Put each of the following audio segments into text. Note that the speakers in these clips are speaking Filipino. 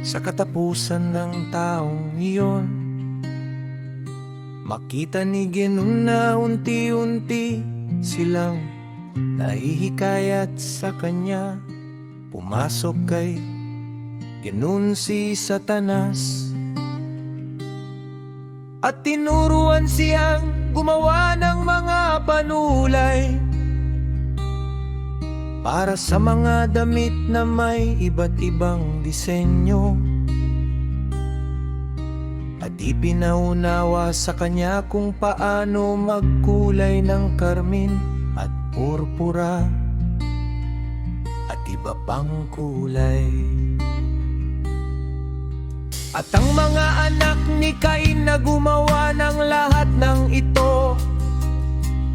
Sa katapusan ng taong iyon, makita ni Ginoon na unti-unti silang nahihikayat sa kanya. Pumasok kay Ginoon si Satanas at tinuruan siyang gumawa ng mga panulay para sa mga damit na may iba't ibang disenyo. At ipinaunawa sa kanya kung paano magkulay ng karmin at purpura at iba pang kulay. At ang mga anak ni Cain na gumawa ng lahat ng ito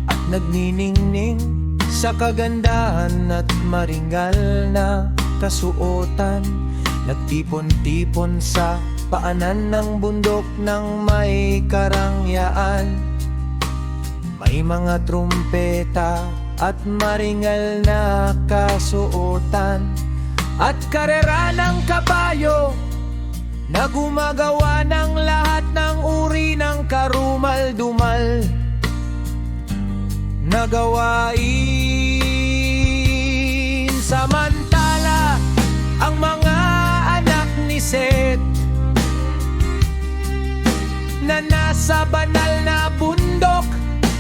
at nagniningning sa kagandahan at maringal na kasuotan, nagtipon-tipon sa paanan ng bundok ng may karangyaan. May mga trumpeta at maringal na kasuotan at karera ng kabayo na gumagawa ng lahat ng uri ng karumal-dumal na gawain. Samantala, ang mga anak ni Seth na nasa banal na bundok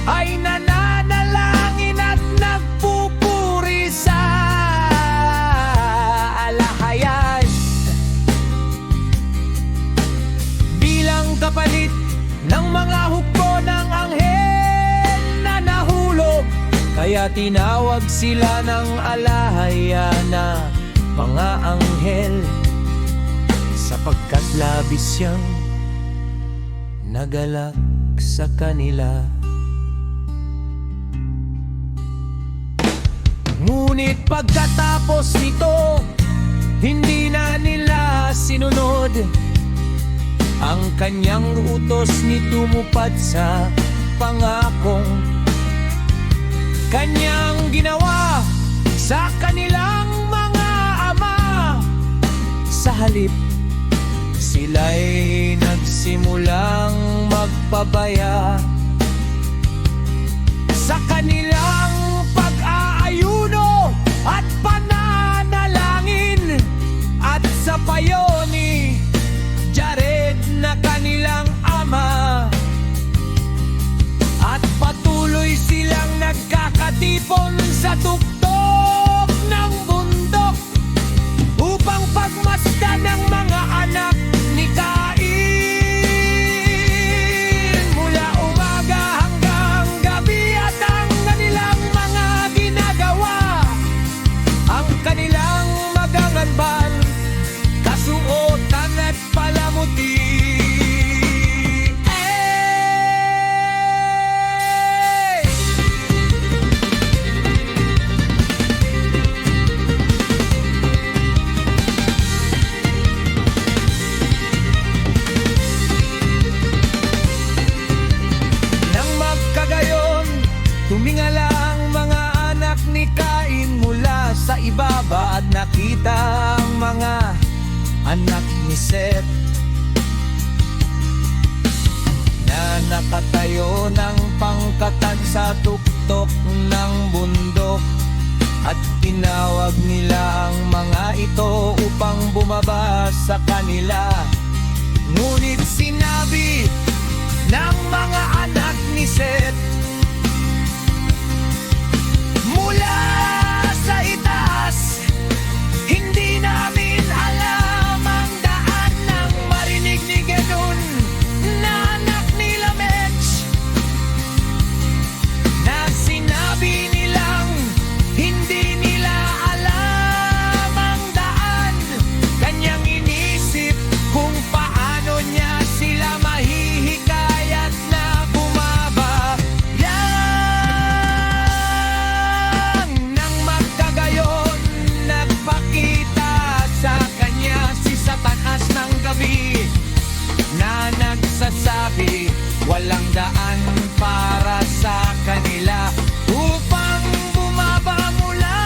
ay nananalangin at nagpupuri sa alahayan bilang kapalit ng mga hukbo ng anghel na nahulog. Kaya tinawag sila ng alahaya na mga anghel, sapagkat labis siyang nagalak sa kanila. Ngunit pagkatapos nito, hindi na nila sinunod ang kanyang utos ni tumupad sa pangakong kanyang ginawa sa kanilang mga ama. Sa halip, sila'y nagsimulang magpabaya sa kanilang pag-aayuno at pananalangin at sa payo ni Jared na kanilang ama. At patuloy silang nagkakatipon sa tuktok ng bundok upang pagmasdan ng mga anak ni Cain mula umaga hanggang gabi. At ang kanilang mga ginagawa, ang kanilang maganganban, kasuotan at palamuti. Tumingala ang mga anak ni Cain mula sa ibaba at nakita ang mga anak ni Seth na nakatayo ng pangkatan sa tuktok ng bundok. At tinawag nila ang mga ito upang bumaba sa kanila. Ngunit sinabi ng mga anak ni Seth mula sa itaas, hindi namin alam ang daan ng marinig ni Ginoon na anak ni Lamech, na sinabi nilang hindi nila alam ang daan. Kanyang inisip kung paano niya sila mahihikayat na bumaba. Nagsasabi walang daan para sa kanila upang bumaba mula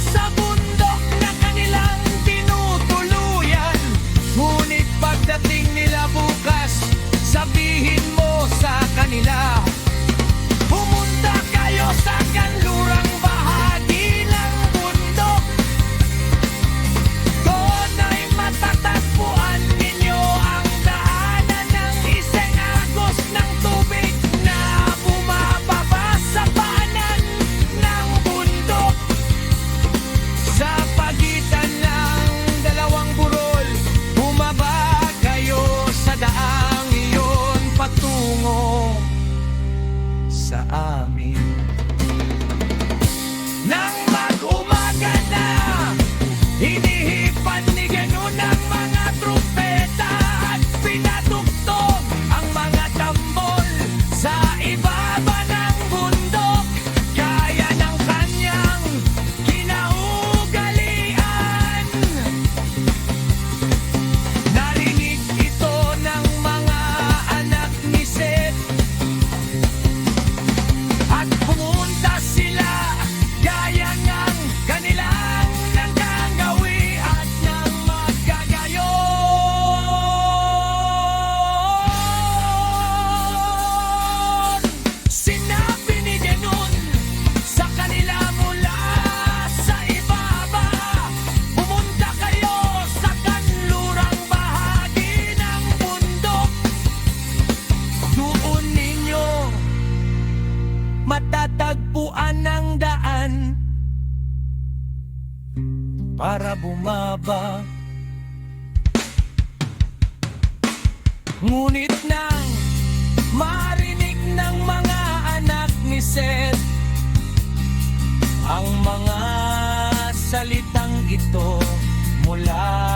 sa bundok na kanilang tinutuluyan. para bumaba. Ngunit nang marinig ng mga anak ni Seth ang mga salitang ito mula